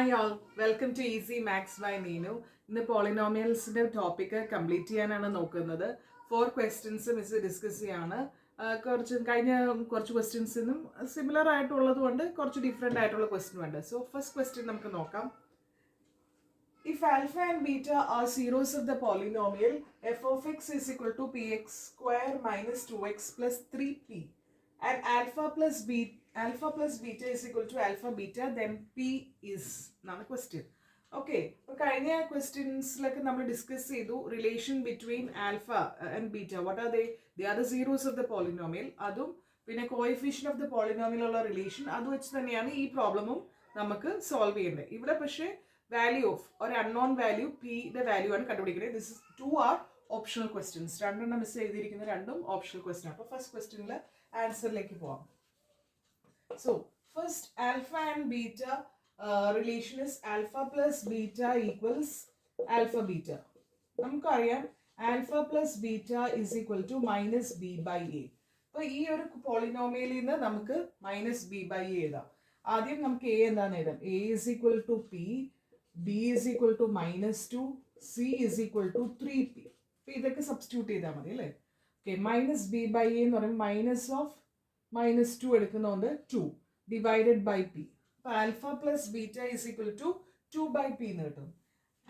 Hi all, welcome to Easy Max by Neenu. ഇന്ന് പോളിനോമിയൽസിന്റെ topic complete ചെയ്യാനാണ് നോക്കുന്നത്. 4 questions miss discuss ചെയ്യാണ്. കുറച്ച് ക്വസ്റ്റ്യൻസിനും സിമിലർ ആയിട്ടുള്ളത് കൊണ്ട് കുറച്ച് ഡിഫറെൻ്റ് ആയിട്ടുള്ള ക്വസ്റ്റ്യൻ ഉണ്ട്. സോ ഫസ്റ്റ് ക്വസ്റ്റ്യൻ നമുക്ക് നോക്കാം. If alpha and beta are zeros of the polynomial, f of x is equal to px square minus 2x plus 3p, and alpha plus beta is equal to alpha beta, then p is another question. Okay, കഴിഞ്ഞ ക്വസ്റ്റ്യൻസിലൊക്കെ നമ്മൾ discuss ചെയ്തു relation between alpha and beta. What are they? They are the zeros of the polynomial. അതും പിന്നെ coefficient of the polynomial ഉള്ള relation അത് വെച്ച് തന്നെയാണ് ഈ പ്രോബ്ലമും നമുക്ക് സോൾവ് ചെയ്യേണ്ടത്. ഇവിടെ പക്ഷേ വാല്യൂ ഓഫ് ഒരു അൺനോൺ വാല്യൂ പിയുടെ വാല്യൂ ആണ് കണ്ടുപിടിക്കുന്നത്. This is 2 are optional questions. രണ്ടെണ്ണം മിസ് ചെയ്തിരിക്കുന്ന രണ്ടും ഓപ്ഷണൽ ക്വസ്റ്റ്യൻ. അപ്പോൾ ഫസ്റ്റ് ക്വസ്റ്റ്യനിൽ ആൻസറിലേക്ക് പോവാം. So first alpha and beta relation is alpha plus beta equals alpha beta. നമുക്കറിയാം alpha plus beta is equal to minus b by a. അപ്പോൾ ഈ ഒരു പോളിനോമിയലിൽ നിന്ന് നമുക്ക് മൈനസ് ബി ബൈ എ എഴുതാം. ആദ്യം നമുക്ക് എ എന്താണെന്ന് എഴുതാം. A is equal to P, B is equal to -2, C is equal to 3p. അപ്പോൾ ഇതൊക്കെ സബ്സ്റ്റിറ്റ്യൂട്ട് ചെയ്താൽ മതി അല്ലേ. Okay, minus B by A എന്ന് പറയുമ്പോൾ മൈനസ് ഓഫ് -2 എടുക്കുന്നതുകൊണ്ട് 2 divided by P. alpha plus beta is equal to 2 by p എന്ന് കിട്ടും.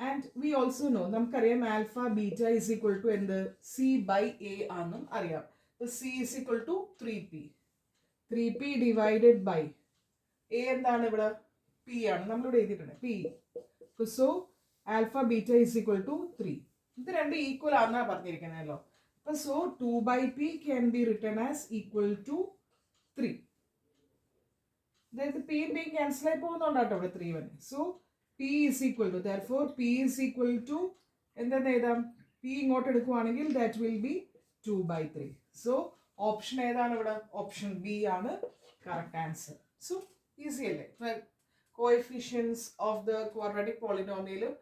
ആൻഡ് വി ഓൾസോ നോ, നമുക്കറിയാം alpha beta is equal to എന്ത് സി ബൈ എ ആണെന്നും അറിയാം. അപ്പോൾ C is equal to 3p divided by A എന്താണ് ഇവിടെ P ആണ്, നമ്മളിവിടെ എഴുതിയിട്ടുണ്ട് P. So alpha beta is equal to 3. ഇത് രണ്ട് ഈക്വൽ ആണെന്നാണ് പറഞ്ഞിരിക്കുന്നതല്ലോ. അപ്പോൾ so 2 by p can be written as equal to 3. അതായത് പി ബി ക്യാൻസൽ ആയി പോകുന്നുണ്ടോ ഇവിടെ 3 വരെ. So P is equal to, therefore P is equal to എന്തെന്ന് എഴുതാം, പി ഇങ്ങോട്ട് എടുക്കുവാണെങ്കിൽ that will be 2 by 3. So option ഏതാണ് ഇവിടെ? ഓപ്ഷൻ ബി ആണ് കറക്റ്റ് ആൻസർ. സോ ഈസി അല്ലേ. കോഎഫിഷ്യൻസ് ഓഫ് ദ ക്വാഡ്രാറ്റിക് പോളിനോമിയലും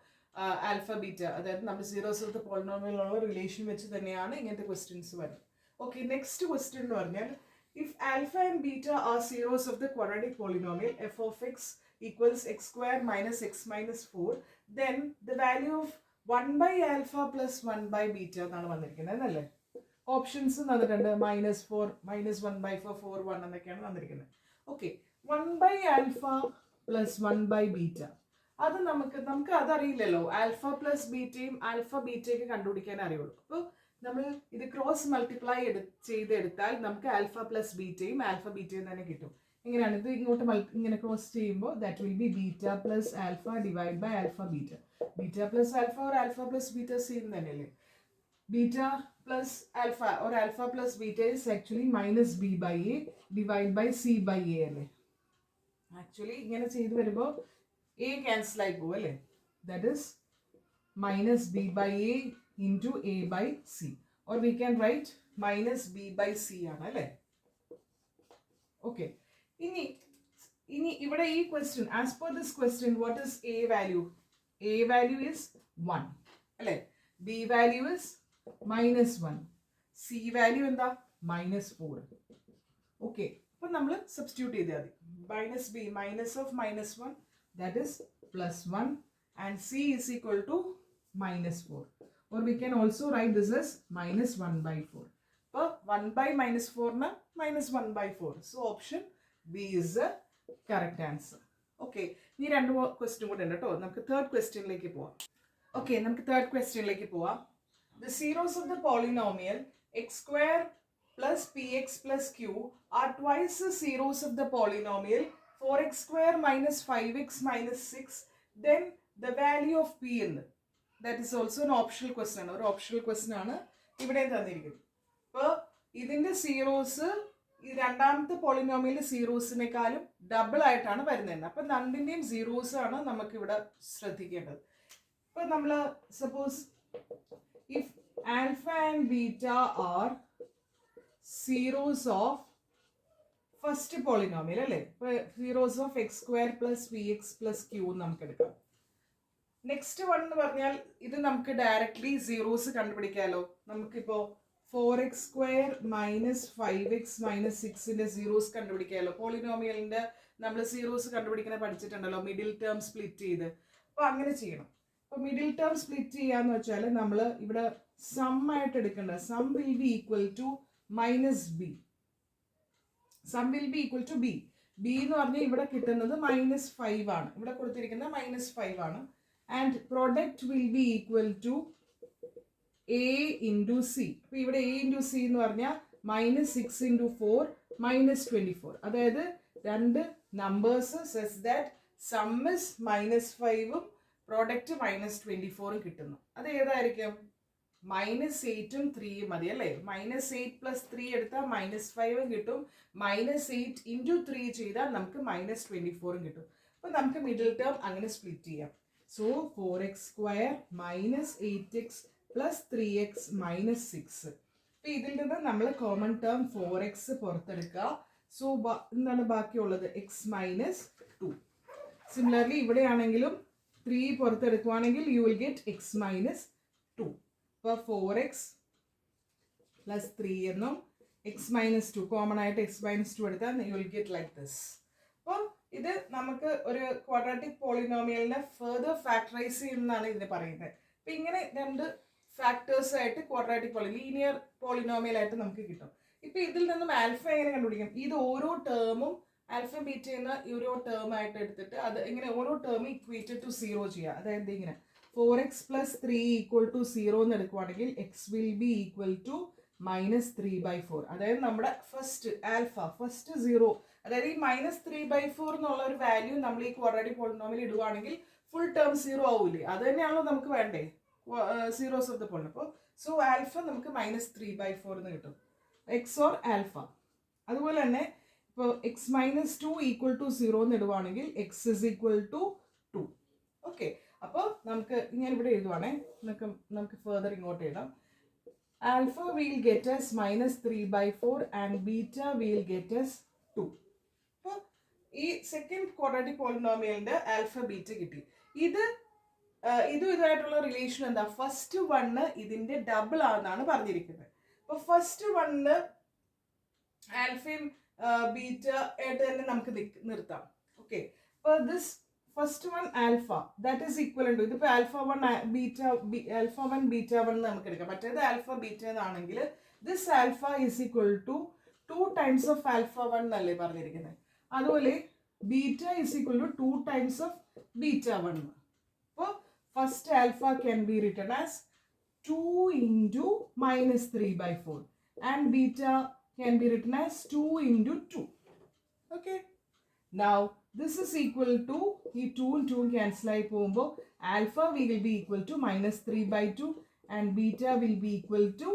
ആൽഫ ബീറ്റ, അതായത് നമ്മൾ സീറോസ് ഓഫ് ദ പോളിനോമിയലുള്ള റിലേഷൻ വെച്ച് തന്നെയാണ് ഇങ്ങനത്തെ ക്വസ്റ്റ്യൻസ് വരുന്നത്. ഓക്കെ, നെക്സ്റ്റ് ക്വസ്റ്റ്യൻ എന്ന് പറഞ്ഞാൽ if alpha and beta are zeros of the quadratic polynomial f of x equals x square minus x minus 4, then the value of 1 by alpha plus 1 by beta എന്നാണ് വന്നിരിക്കുന്നത് അല്ലേ. Options തന്നിട്ടുണ്ട് -4, -1 by 4, 4, 1 എന്നൊക്കെയാണ് വന്നിരിക്കുന്നത്. Okay, 1 by alpha plus 1 by beta അത് നമുക്ക് അതറിയില്ലല്ലോ. Alpha plus ബീറ്റയും ആൽഫ ബീറ്റയൊക്കെ കണ്ടുപിടിക്കാൻ അറിയുള്ളൂ. അപ്പോൾ നമ്മൾ ഇത് ക്രോസ് മൾട്ടിപ്ലൈ ചെയ്തെടുത്താൽ നമുക്ക് ആൽഫ പ്ലസ് ബീറ്റയും ആൽഫ ബീറ്റയും തന്നെ കിട്ടും. എങ്ങനെയാണ് ഇത് ഇങ്ങോട്ട് ഇങ്ങനെ ക്രോസ് ചെയ്യുമ്പോൾ that will be beta plus alpha divide by alpha beta. Beta plus alpha और ആൽഫ പ്ലസ് ബീറ്റ സെയിം തന്നെയല്ലേ. ബീറ്റ പ്ലസ് ആൽഫ और alpha plus beta is actually minus B by A divide by C by A അല്ലേ. Actually ഇങ്ങനെ ചെയ്ത് വരുമ്പോൾ A cancel ആയി പോകും അല്ലേ. That is minus B by A into a by c, or we can write minus b by c ആണ് അല്ലേ. Okay, ഇനി ഇവിടെ ഈ question, as per this question what is a value? a value is 1 അല്ലേ. b value is -1, c value എന്താ -4. Okay, അപ്പോൾ നമ്മൾ substitute ചെയ്താൽ മതി. -b -1 that is +1 and c is equal to -4. Or we can also write this as -1 by 4. So 1 by -4 na -1 by 4. So option B is the correct answer. Okay, ഇനി രണ്ട് question കൂടെ ഉണ്ട് കേട്ടോ. നമുക്ക് തേർഡ് ക്വസ്റ്റ്യനിലേക്ക് പോവാം. ഓക്കെ, നമുക്ക് third ക്വസ്റ്റ്യനിലേക്ക് പോവാം. The zeros of the polynomial x square plus px plus q are twice the zeros of the polynomial 4x square minus 5x minus 6. Then the value of p എന്ന്. That is also ഒരു optional question ആണ്. ഒരു optional question ആണ് ഇവിടെ തന്നിരിക്കുന്നത്. അപ്പോൾ ഇതിൻ്റെ zeros ഈ രണ്ടാമത്തെ പോളിനോമിയലിലെ സീറോസിനേക്കാളും ഡബിൾ ആയിട്ടാണ് വരുന്നത്. അപ്പം രണ്ടിൻ്റെയും സീറോസ് ആണ് നമുക്കിവിടെ ശ്രദ്ധിക്കേണ്ടത്. ഇപ്പം നമ്മൾ suppose if alpha and beta are zeros of first polynomial അല്ലേ. ഇപ്പോൾ zeros of X square plus P X plus Q നമുക്ക് എടുക്കാം. നെക്സ്റ്റ് വൺ എന്ന് പറഞ്ഞാൽ ഇത് നമുക്ക് ഡയറക്ട്ലി സീറോസ് കണ്ടുപിടിക്കാമല്ലോ. നമുക്കിപ്പോൾ 4x² - 5x - 6ന്റെ സീറോസ് കണ്ടുപിടിക്കാമല്ലോ. പോളിനോമിയലിന്റെ നമ്മൾ സീറോസ് കണ്ടുപിടിക്കണ പഠിച്ചിട്ടുണ്ടല്ലോ, മിഡിൽ ടേം സ്പ്ലിറ്റ് ചെയ്ത്. അപ്പോൾ അങ്ങനെ ചെയ്യണം. അപ്പോൾ മിഡിൽ ടേം സ്പ്ലിറ്റ് ചെയ്യാന്ന് വെച്ചാൽ നമ്മൾ ഇവിടെ സം ആയിട്ട് എടുക്കേണ്ട sum will be equal to minus B. Sum will be equal to B. B എന്ന് പറഞ്ഞാൽ ഇവിടെ കിട്ടുന്നത് -5 ആണ്, ഇവിടെ കൊടുത്തിരിക്കുന്നത് -5 ആണ്. And product will be equal to A into C. അപ്പോൾ ഇവിടെ എ ഇൻറ്റു സി എന്ന് പറഞ്ഞാൽ -6 × 4 -24. അതായത് രണ്ട് numbers says that sum is -5ഉം പ്രോഡക്റ്റ് -24ഉം കിട്ടുന്നു. അത് ഏതായിരിക്കും? -8ഉം 3ഉം മതി അല്ലേ? -8 + 3 എടുത്താൽ -5ഉം കിട്ടും. -8 × 3 ചെയ്താൽ നമുക്ക് -24ഉം കിട്ടും. അപ്പോൾ നമുക്ക് മിഡിൽ ടേം അങ്ങനെ സ്പ്ലിറ്റ് ചെയ്യാം. So 4x² -8x + 3x -6. അപ്പോൾ ഇതിൽ നിന്ന് നമ്മൾ കോമൺ ടേം 4x പുറത്തെടുക്കുക. സോ എന്താണ് ബാക്കിയുള്ളത്? x - 2. സിമിലർലി ഇവിടെയാണെങ്കിലും 3 പുറത്തെടുക്കുവാണെങ്കിൽ യു വിൽ ഗെറ്റ് x - 2. അപ്പോൾ 4x + 3 എന്നും x - 2 കോമൺ ആയിട്ട് x - 2 എടുത്താൽ U will get like this. അപ്പോൾ ഇത് നമുക്ക് ഒരു ക്വാഡ്രാറ്റിക് പോളിനോമിയലിനെ ഫെർദർ ഫാക്ടറൈസ് ചെയ്യുന്നതാണ് ഇതിന് പറയുന്നത്. അപ്പം ഇങ്ങനെ രണ്ട് ഫാക്ടേഴ്സ് ആയിട്ട് ക്വാഡ്രാറ്റിക് ലീനിയർ പോളിനോമിയൽ ആയിട്ട് നമുക്ക് കിട്ടും. ഇപ്പം ഇതിൽ നിന്നും ആൽഫ എങ്ങനെ കണ്ടുപിടിക്കും? ഇത് ഓരോ ടേമും ആൽഫ ബീറ്റ എന്ന ഓരോ ടേം ആയിട്ട് എടുത്തിട്ട് അത് ഇങ്ങനെ ഓരോ ടേം ഇക്വേറ്റഡ് ടു 0 ചെയ്യുക. അതായത് ഇങ്ങനെ 4x + 3 = 0 എന്ന് എടുക്കുവാണെങ്കിൽ x will be equal to -3/4. അതായത് നമ്മുടെ ഫസ്റ്റ് ആൽഫ ഫസ്റ്റ് 0, അതായത് ഈ -3/4 എന്നുള്ള ഒരു വാല്യൂ നമ്മൾ ഈ ക്വാഡ്രാറ്റിക് പോളിനോമിയൽ ഇടുവാണെങ്കിൽ ഫുൾ ടേം 0 ആവൂലേ? അത് തന്നെയാണല്ലോ നമുക്ക് വേണ്ടേ, സീറോസ് ഓഫ് ദ പോളിനോമിയൽ. അപ്പോൾ സോ ആൽഫ നമുക്ക് -3/4 എന്ന് കിട്ടും, എക്സ് ഓർ ആൽഫ. അതുപോലെ തന്നെ ഇപ്പോൾ x - 2 = 0 എന്ന് ഇടുവാണെങ്കിൽ x = 2. ഓക്കെ, അപ്പോൾ നമുക്ക് ഞാൻ ഇവിടെ എഴുതുവാണേ, നമുക്ക് ഫെർദർ ഇങ്ങോട്ട് എഴുതാം. Alpha will get us -3/4 and beta will get us 2. അപ്പോൾ ഈ സെക്കൻഡ് ക്വാഡ്രാറ്റിക് പോളിനോമിയലിന്റെ ആൽഫ ബീറ്റ കിട്ടി. ഇതുമായിട്ടുള്ള റിലേഷൻ എന്താ? ഫസ്റ്റ് വണ്ണ് ഇതിന്റെ ഡബിൾ ആണെന്നാണ് പറഞ്ഞിരിക്കുന്നത്. അപ്പോൾ ഫസ്റ്റ് വണ്ണ് ആൽഫയും ബീറ്റ ആയിട്ട് തന്നെ നമുക്ക് നിർത്താം. ഓക്കെ, അപ്പോൾ this first one alpha that is equal to, ഇതിപ്പോൾ ആൽഫ 1 ബീറ്റ ബീറ്റ 1 നമുക്ക് എടുക്കാം. മറ്റേത് ആൽഫ ബീറ്റ എന്നാണെങ്കിൽ this alpha is equal to 2 times of alpha 1 എന്നല്ലേ പറഞ്ഞിരിക്കുന്നത്. അതുപോലെ beta is equal to 2 times of beta 1. അപ്പോൾ first alpha can be written as 2 × -3/4 and beta can be written as 2 × 2. Okay, now this is equal to, ഈ 2 ഉം 2 ഉം cancel ആയി പോകുമ്പോൾ alpha will be equal to -3/2 and beta will be equal to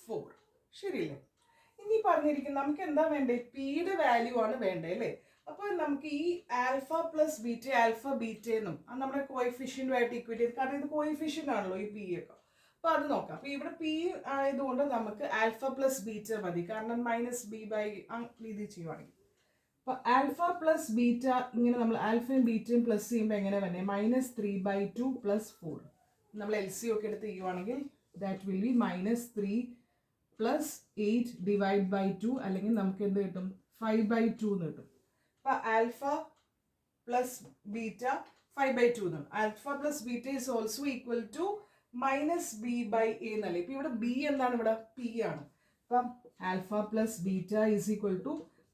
4. ശരിയല്ലേ? ഇനി പറഞ്ഞിരിക്കുന്നത് നമുക്ക് എന്താ വേണ്ടേ? പിയുടെ വാല്യൂ ആണ് വേണ്ടേ അല്ലേ? അപ്പോൾ നമുക്ക് ഈ alpha plus beta alpha beta എന്നും നമ്മുടെ കോഎഫിഷ്യന്റുമായിട്ട് ഇക്വേറ്റ് ചെയ്ത്, കാരണം ഇത് കോഎഫിഷ്യന്റ് ആണല്ലോ ഈ പി ഒക്കെ. അപ്പോൾ അത് നോക്കാം. അപ്പോൾ ഇവിടെ പി ആയതുകൊണ്ട് നമുക്ക് ആൽഫ പ്ലസ് ബീറ്റ മതി, കാരണം -b/, രീതി ചെയ്യുവാണെങ്കിൽ. അപ്പോൾ ആൽഫ പ്ലസ് ബീറ്റ ഇങ്ങനെ നമ്മൾ ആൽഫയും ബീറ്റയും പ്ലസ് ചെയ്യുമ്പോൾ എങ്ങനെ വന്നെ? -3/2 + 4. നമ്മൾ LCM ഒക്കെ എടുത്ത് ചെയ്യുവാണെങ്കിൽ ദാറ്റ് വിൽ ബി -3 + 8 / 2, അല്ലെങ്കിൽ നമുക്ക് എന്ത് കിട്ടും? 5/2 എന്ന് കിട്ടും. അപ്പോൾ ആൽഫ പ്ലസ് ബീറ്റ 5/2 എന്നാണ്. Alpha plus beta is also equal to -b/a എന്നല്ലേ? ഇപ്പം ഇവിടെ b എന്താണ്? ഇവിടെ p ആണ്. അപ്പം alpha plus beta is equal to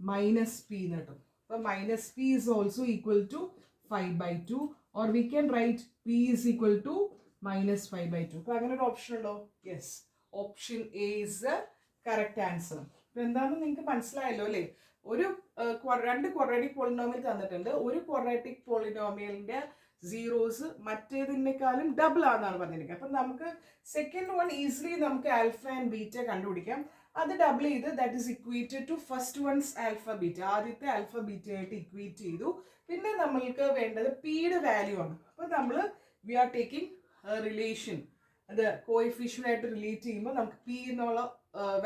-p എന്ന് കിട്ടും. അപ്പം -p is also equal to 5/2, or we can write p is equal to -5/2. അപ്പം അങ്ങനെ ഒരു ഓപ്ഷൻ ഉണ്ടോ? Yes, option A is the correct answer. അപ്പം എന്താണെന്ന് നിങ്ങൾക്ക് മനസ്സിലായല്ലോ അല്ലേ? രണ്ട് ക്വാഡ്രാറ്റിക് പോളിനോമിയൽ തന്നിട്ടുണ്ട്. ഒരു ക്വാഡ്രാറ്റിക് പോളിനോമിയലിന്റെ സീറോസ് മറ്റേതിനേക്കാളും ഡബിൾ ആണെന്നാണ് പറഞ്ഞിരിക്കുന്നത്. അപ്പം നമുക്ക് സെക്കൻഡ് വൺ ഈസിലി നമുക്ക് ആൽഫ ആൻഡ് ബീറ്റ കണ്ടുപിടിക്കാം. അത് ഡബിൾ ചെയ്ത് that is equated to first ones alpha beta. ആദ്യത്തെ ആൽഫ ബീറ്റ ആയിട്ട് ഇക്വേറ്റ് ചെയ്തു. പിന്നെ നമ്മൾക്ക് വേണ്ടത് പിയുടെ വാല്യൂ ആണ്. അപ്പോൾ നമ്മൾ വി ആർ ടേക്കിംഗ് റിലേഷൻ, അത് കോഎഫിഷ്യൻ്റ് ആയിട്ട് റിലേറ്റ് ചെയ്യുമ്പോൾ നമുക്ക് പി എന്നുള്ള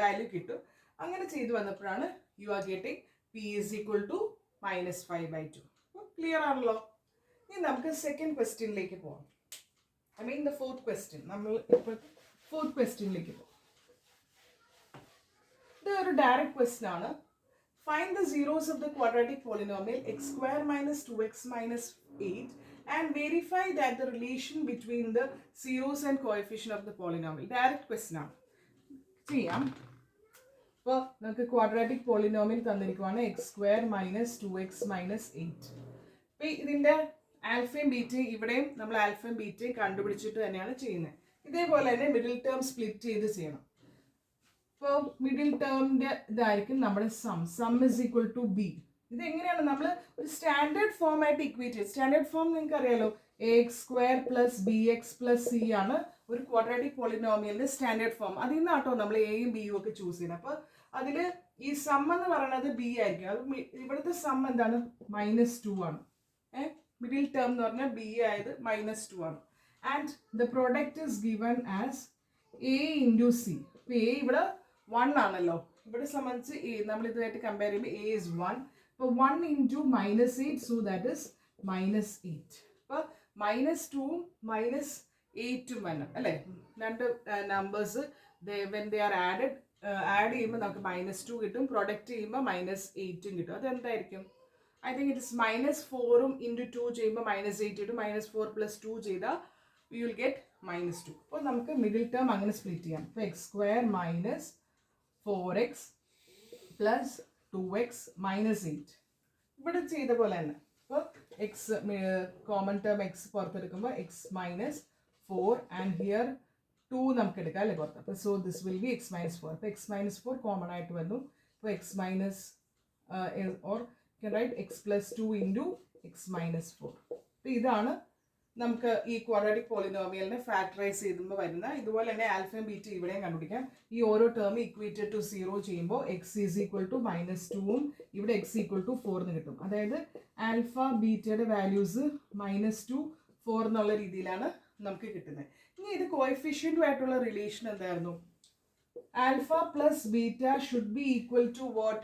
വാല്യൂ കിട്ടും. അങ്ങനെ ചെയ്തു വന്നപ്പോഴാണ് you are getting P is equal to -5/2. Clear ആണല്ലോ? ഇനി നമുക്ക് സെക്കൻഡ് ക്വസ്റ്റ്യനിലേക്ക് പോകാം. I mean the fourth question. നമ്മൾ ഇപ്പോൾ ഫോർത്ത് ക്വസ്റ്റ്യനിലേക്ക് പോകാം. ഇത് ഒരു ഡയറക്റ്റ് ക്വസ്റ്റ്യൻ ആണ്. Find the zeros of the quadratic polynomial x square minus 2x minus 8 and verify that the relation between the zeros and coefficient of the polynomial. Direct question ആണ് ചെയ്യാം. അപ്പോൾ നമുക്ക് ക്വാഡ്രാറ്റിക് പോളിനോമിയൽ തന്നിരിക്കുവാണ് x square minus 2x minus 8. അപ്പോൾ ഇതിൻ്റെ ആൽഫയും ബീറ്റയും ഇവിടെയും നമ്മൾ ആൽഫയും ബീറ്റയും കണ്ടുപിടിച്ചിട്ട് തന്നെയാണ് ചെയ്യുന്നത്. ഇതേപോലെ തന്നെ മിഡിൽ ടേം സ്പ്ലിറ്റ് ചെയ്ത് ചെയ്യണം. ഇപ്പോൾ മിഡിൽ ടേമിൻ്റെ ഇതായിരിക്കും നമ്മുടെ sum is equal to B. ഇതെങ്ങനെയാണ് നമ്മൾ ഒരു സ്റ്റാൻഡേർഡ് ഫോം ആയിട്ട് ഇക്വേറ്റ് ചെയ്ത്, സ്റ്റാൻഡേർഡ് ഫോം നിങ്ങൾക്ക് അറിയാലോ, A X square plus B X plus C ആണ് ഒരു ക്വാഡ്രാറ്റിക് പോളിനോമിയലിന്റെ സ്റ്റാൻഡേർഡ് ഫോം. അതിൽ നിന്നാട്ടോ നമ്മൾ എയും ബിയും ഒക്കെ ചൂസ് ചെയ്യുന്നത്. അപ്പോൾ അതിൽ ഈ സം എന്ന് പറയുന്നത് ബി ആയിരിക്കും. അത് ഇവിടുത്തെ സം എന്താണ്, -2 ആണ്. മിഡിൽ ടേം എന്ന് പറഞ്ഞാൽ ബി ആയത് -2 ആണ്. And the product is given as A into C. ഇപ്പോൾ എ ഇവിടെ 1 ആണല്ലോ, ഇവിടെ സംബന്ധിച്ച് നമ്മൾ ഇതുമായിട്ട് കമ്പയർ ചെയ്യുമ്പോൾ എ ഇസ് 1. അപ്പോൾ 1 ഇൻറ്റു -8, സോ ദാറ്റ് ഇസ് -8. അപ്പോൾ -2ഉം -8ഉം വരണം അല്ലേ, രണ്ട് numbers when they are add ചെയ്യുമ്പോൾ നമുക്ക് -2 കിട്ടും, പ്രൊഡക്റ്റ് ചെയ്യുമ്പോൾ -8ഉം കിട്ടും. അതെന്തായിരിക്കും? ഐ തിങ്ക് ഇറ്റ് ഇസ് -4ഉം ഇൻറ്റു 2 ചെയ്യുമ്പോൾ -8 കിട്ടും. -4 + 2 ചെയ്താൽ യു വിൽ ഗെറ്റ് -2. അപ്പോൾ നമുക്ക് മിഡിൽ ടേം അങ്ങനെ സ്പ്ലിറ്റ് ചെയ്യാം. അപ്പോൾ x square minus 4x plus 2x minus 8 ഇവിടെ ചെയ്ത പോലെ തന്നെ. അപ്പോൾ എക്സ് കോമൺ ടേം എക്സ് പുറത്തെടുക്കുമ്പോൾ എക്സ് മൈനസ് 4 ആൻഡ് ഹിയർ 2 നമുക്ക് എടുക്കാം അല്ലേ പുറത്ത്. അപ്പോൾ so this will be x minus 4. അപ്പോൾ എക്സ് മൈനസ് 4 കോമൺ ആയിട്ട് വന്നു. അപ്പോൾ x minus or write x plus 2 into x minus 4. അപ്പോൾ ഇതാണ് നമുക്ക് ഈ ക്വാഡ്രാറ്റിക് പോളിനോമിയലിനെ ഫാക്ടറൈസ് ചെയ്യുമ്പോൾ വരുന്ന. ഇതുപോലെ തന്നെ ആൽഫയും ബീറ്റ ഇവിടെയും കണ്ടുപിടിക്കാം. ഈ ഓരോ ടേം ഈക്വേറ്റഡ് ടു 0 ചെയ്യുമ്പോൾ എക്സ് ഈസ് ഈക്വൽ ടു -2ഉം ഇവിടെ എക്സ് ഈക്വൽ ടു 4 എന്ന് കിട്ടും. അതായത് ആൽഫ ബീറ്റയുടെ വാല്യൂസ് -2, 4 എന്നുള്ള രീതിയിലാണ് നമുക്ക് കിട്ടുന്നത്. ഇനി ഇത് കോഎഫിഷ്യൻറ്റുമായിട്ടുള്ള റിലേഷൻ എന്തായിരുന്നു? Alpha plus beta should be equal to what,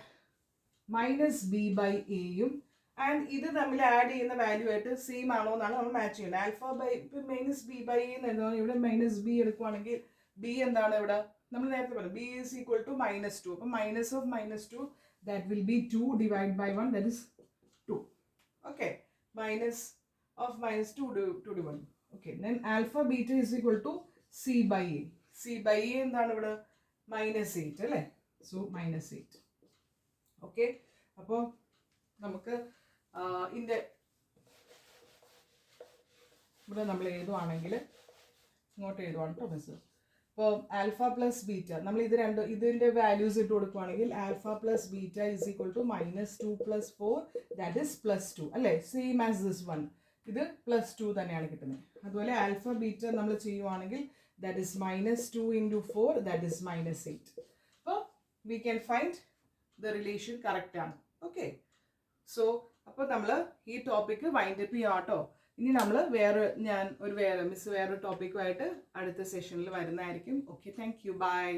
-b/aയും ആൻഡ് ഇത് തമ്മിൽ ആഡ് ചെയ്യുന്ന വാല്യൂ ആയിട്ട് സെയിം ആണോ എന്നാണ് നമ്മൾ മാച്ച് ചെയ്യുന്നത്. ആൽഫ ബൈ ഇപ്പം -b/a എന്ന് എഴുതുന്നത്, ഇവിടെ -b എടുക്കുവാണെങ്കിൽ b എന്താണ് ഇവിടെ നമ്മൾ നേരത്തെ പറഞ്ഞു, b ഈസ് ഈക്വൽ ടു -2. അപ്പം -2 that will be 2 divide by 1 that is 2. Okay, -2 to 1. Okay, then alpha beta is equal to c/a. c/a എന്താണ് ഇവിടെ -8 അല്ലേ, സോ -8. ഓക്കെ, അപ്പോൾ നമുക്ക് ഇതിൻ്റെ ഇവിടെ നമ്മൾ എഴുതുവാണെങ്കിൽ ഇങ്ങോട്ട് എഴുതുവാണ് കേട്ടോ മിസ്. അപ്പോൾ ആൽഫ പ്ലസ് ബീറ്റ നമ്മൾ ഇതിൻ്റെ വാല്യൂസ് ഇട്ട് കൊടുക്കുവാണെങ്കിൽ alpha plus beta is equal to -2 + 4 that is +2 അല്ലേ, സെയിം ആസ് ദിസ് വൺ. ഇത് +2 തന്നെയാണ് കിട്ടുന്നത്. അതുപോലെ ആൽഫ ബീറ്റ നമ്മൾ ചെയ്യുവാണെങ്കിൽ that is -2 into 4 that is -8. അപ്പോൾ we can find the relation correct ആണ്. ഓക്കെ, സോ അപ്പോൾ നമ്മൾ ഈ ടോപ്പിക്ക് വൈൻഡ് അപ്പ് ചെയ്യാം കേട്ടോ. ഇനി നമ്മൾ വേറെ ടോപ്പിക്കുമായിട്ട് അടുത്ത സെഷനിൽ വരുന്നതായിരിക്കും. Okay, thank you, by.